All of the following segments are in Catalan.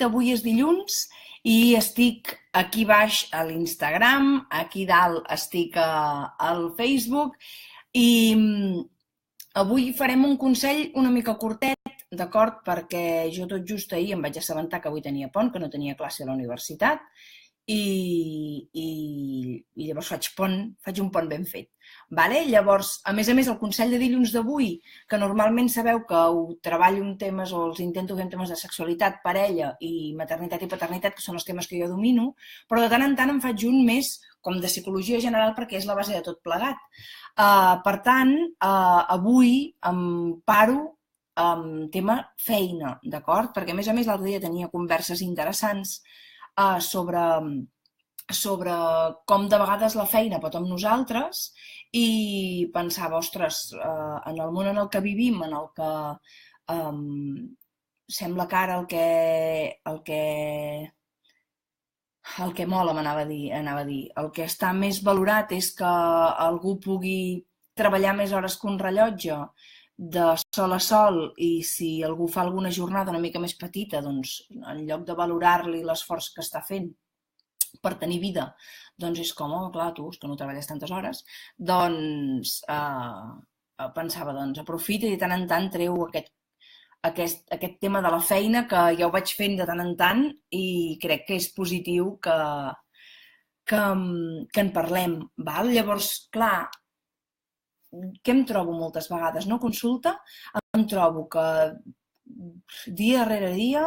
Avui és dilluns i estic aquí baix a l'Instagram, aquí dalt estic al Facebook i avui farem un consell una mica curtet, d'acord? Perquè jo tot just ahir em vaig assabentar que avui tenia pont, que no tenia classe a la universitat i llavors faig un pont ben fet. Vale? Llavors, a més, el consell de dilluns d'avui, que normalment sabeu que ho treballo en temes o els intento fer en temes de sexualitat, parella i maternitat i paternitat, que són els temes que jo domino, però de tant en tant em faig un més com de psicologia general perquè és la base de tot plegat. Per tant, avui em paro amb tema feina, d'acord? Perquè, a més, l'altre dia tenia converses interessants sobre com de vegades la feina pot amb nosaltres i pensava, ostres, en el món en el que vivim, en el que sembla que ara el que mola, anava a dir, el que està més valorat és que algú pugui treballar més hores que un rellotge de sol a sol i si algú fa alguna jornada una mica més petita, doncs en lloc de valorar-li l'esforç que està fent per tenir vida, doncs és com, oh, clar, tu, que no treballes tantes hores, doncs pensava, doncs aprofita i de tant en tant treu aquest tema de la feina que ja ho vaig fent de tant en tant i crec que és positiu que en parlem. Val? Llavors, clar, què em trobo moltes vegades? No consulta, em trobo que dia rere dia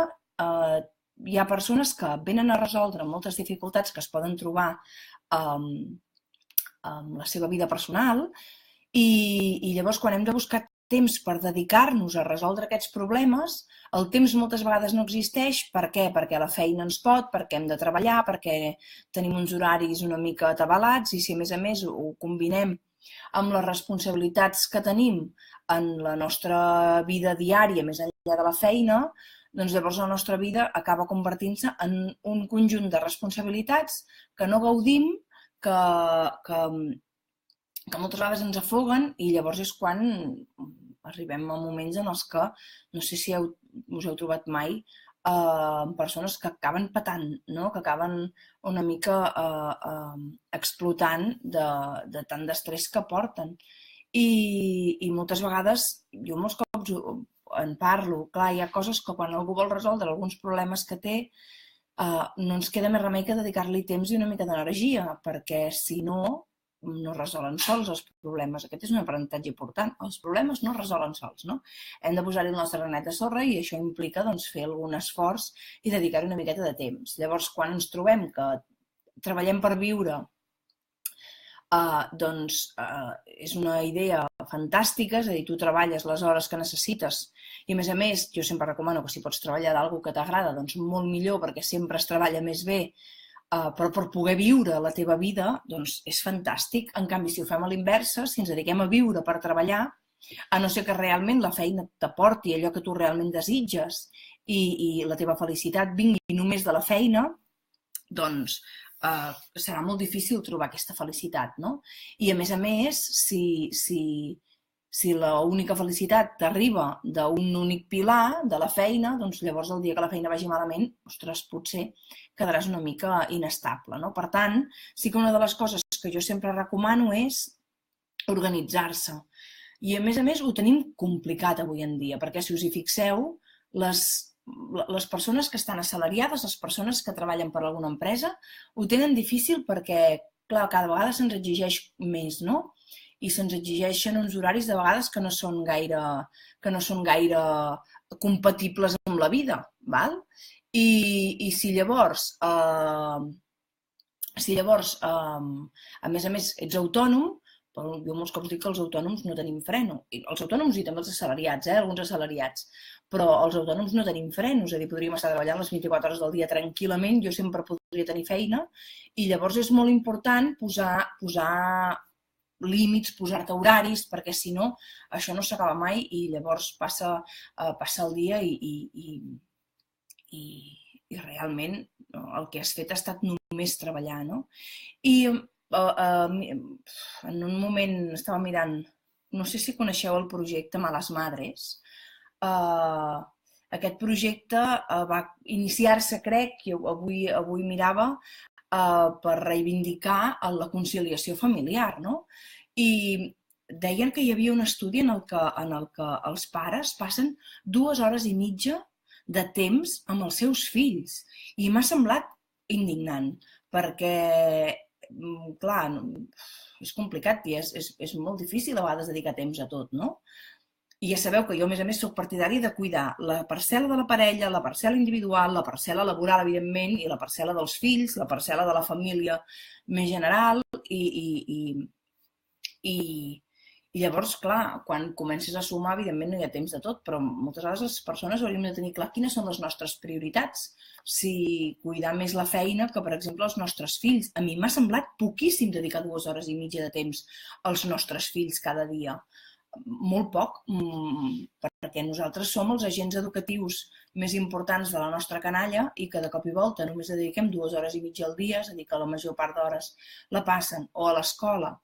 hi ha persones que venen a resoldre moltes dificultats que es poden trobar amb la seva vida personal i llavors quan hem de buscar temps per dedicar-nos a resoldre aquests problemes, el temps moltes vegades no existeix. Per què? Perquè la feina ens pot, perquè hem de treballar, perquè tenim uns horaris una mica atabalats i si a més ho combinem amb les responsabilitats que tenim en la nostra vida diària, més enllà de la feina, doncs llavors la nostra vida acaba convertint-se en un conjunt de responsabilitats que no gaudim, que moltes vegades ens afoguen i llavors és quan arribem a moments en els que, no sé si us heu trobat mai, persones que acaben patant, no? Que acaben una mica explotant de tant d'estrès que porten. I moltes vegades, jo molts cops en parlo, clar, hi ha coses que quan algú vol resoldre alguns problemes que té, no ens queda més remei que dedicar-li temps i una mica d'energia, perquè si no, no es resolen sols els problemes. Aquest és un aprenentatge important. Els problemes no es resolen sols, no? Hem de posar-hi el nostre granet de sorra i això implica doncs, fer algun esforç i dedicar-hi una miqueta de temps. Llavors, quan ens trobem que treballem per viure, és una idea fantàstica, és a dir, tu treballes les hores que necessites i a més jo sempre recomano que si pots treballar d'alguna que t'agrada, doncs molt millor perquè sempre es treballa més bé, però per poder viure la teva vida doncs és fantàstic. En canvi, si ho fem a l'inversa, si ens dediquem a viure per treballar, a no ser que realment la feina t'aporti allò que tu realment desitges i la teva felicitat vingui només de la feina, doncs serà molt difícil trobar aquesta felicitat, no? I a més, si l'única felicitat t'arriba d'un únic pilar de la feina, doncs llavors el dia que la feina vagi malament, ostres, potser quedaràs una mica inestable, no? Per tant, sí que una de les coses que jo sempre recomano és organitzar-se. I a més ho tenim complicat avui en dia, perquè si us hi fixeu, les persones que estan assalariades, les persones que treballen per alguna empresa, ho tenen difícil perquè, clar, cada vegada se'ns exigeix més, no? I se'ns exigeixen uns horaris de vegades que no són gaire compatibles amb la vida, val? I si llavors, a més, ets autònom, jo molts cops dic que els autònoms no tenim freno. Els autònoms i també els assalariats, alguns assalariats, però els autònoms no tenim freno, és a dir, podríem estar treballant les 24 hores del dia tranquil·lament, jo sempre podria tenir feina, i llavors és molt important posar límits, posar-te horaris, perquè si no, això no s'acaba mai i llavors passa el dia i realment el que has fet ha estat només treballar, no? I en un moment estava mirant, no sé si coneixeu el projecte Malas Madres, Aquest projecte va iniciar-se, crec, i avui mirava, per reivindicar la conciliació familiar, no? I deien que hi havia un estudi en el que els pares passen 2 hores i mitja de temps amb els seus fills. I m'ha semblat indignant, perquè, clar, és complicat i és molt difícil a vegades dedicar temps a tot, no? I ja sabeu que jo, a més, soc partidari de cuidar la parcel·la de la parella, la parcel·la individual, la parcel·la laboral, evidentment, i la parcel·la dels fills, la parcel·la de la família més general. I llavors, clar, quan comences a sumar, evidentment no hi ha temps de tot, però moltes vegades les persones hauríem de tenir clar quines són les nostres prioritats. Si cuidar més la feina que, per exemple, els nostres fills. A mi m'ha semblat poquíssim dedicar 2 hores i mitja de temps als nostres fills cada dia. Molt poc, perquè nosaltres som els agents educatius més importants de la nostra canalla i que de cop i volta només dediquem 2 hores i mitja al dia, és a dir, que la major part d'hores la passen o a l'escola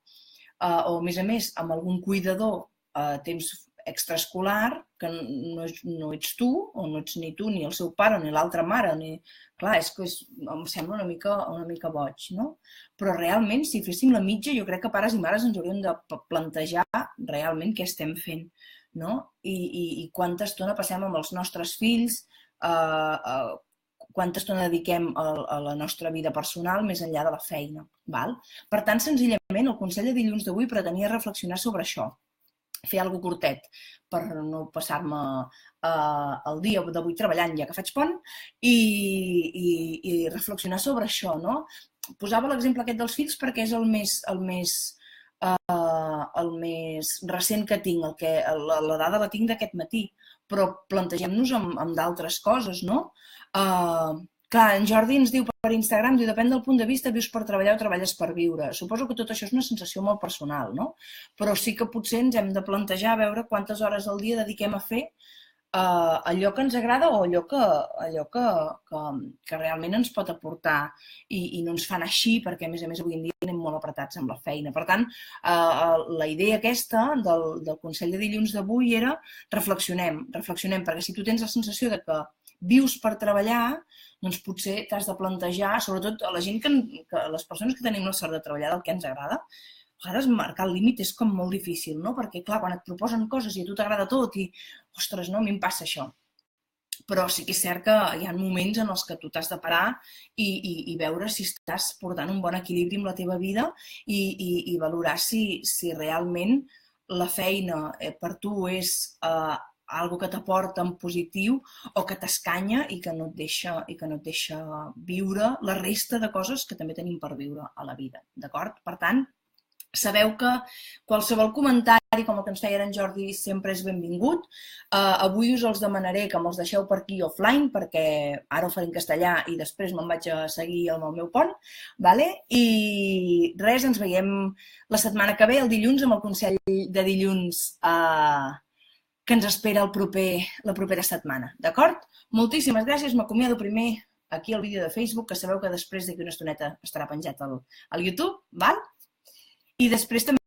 o, a més, amb algun cuidador a temps extraescolar, que no ets tu, o no ets ni tu, ni el seu pare, ni l'altra mare, ni... Clar, és que em sembla una mica boig, no? Però realment, si féssim la mitja, jo crec que pares i mares ens hauríem de plantejar realment què estem fent, no? I quanta estona passem amb els nostres fills, quanta estona dediquem a la nostra vida personal més enllà de la feina. Val? Per tant, senzillament, el consell de dilluns d'avui pretenia reflexionar sobre això, fer alguna cosa curtet per no passar-me el dia d'avui treballant ja que faig pont i reflexionar sobre això, no? Posava l'exemple aquest dels fills perquè és el més recent que tinc, la dada la tinc d'aquest matí, però plantegem-nos amb d'altres coses, no? Clar, en Jordi ens diu per Instagram, diu, depèn del punt de vista, vius per treballar o treballes per viure. Suposo que tot això és una sensació molt personal, no? Però sí que potser ens hem de plantejar a veure quantes hores al dia dediquem a fer allò que ens agrada o allò que realment ens pot aportar i no ens fan així, perquè a més avui en dia anem molt apretats amb la feina. Per tant, la idea aquesta del consell de dilluns d'avui era reflexionem, perquè si tu tens la sensació de que vius per treballar, doncs potser t'has de plantejar, sobretot a la gent les persones que tenim la sort de treballar del que ens agrada, a vegades marcar el límit és com molt difícil, no? Perquè, clar, quan et proposen coses i a tu t'agrada tot i, ostres, no, a mi em passa això. Però sí que és cert que hi ha moments en els que tu t'has de parar i veure si estàs portant un bon equilibri amb la teva vida i valorar si realment la feina per tu és algo que t'aporta en positiu o que t'escanya i que no et deixa viure la resta de coses que també tenim per viure a la vida, d'acord? Per tant, sabeu que qualsevol comentari com el que ens feia en Jordi sempre és benvingut. Avui us els demanaré que me'ls deixeu per aquí offline perquè ara ho faré en castellà i després me'n vaig a seguir amb el meu pont. Vale? I res, ens veiem la setmana que ve, el dilluns, amb el consell de dilluns que ens espera la propera setmana. D'acord? Moltíssimes gràcies. M'acomiado primer aquí al vídeo de Facebook, que sabeu que després d'aquí una estoneta estarà penjat al YouTube. Val? I després també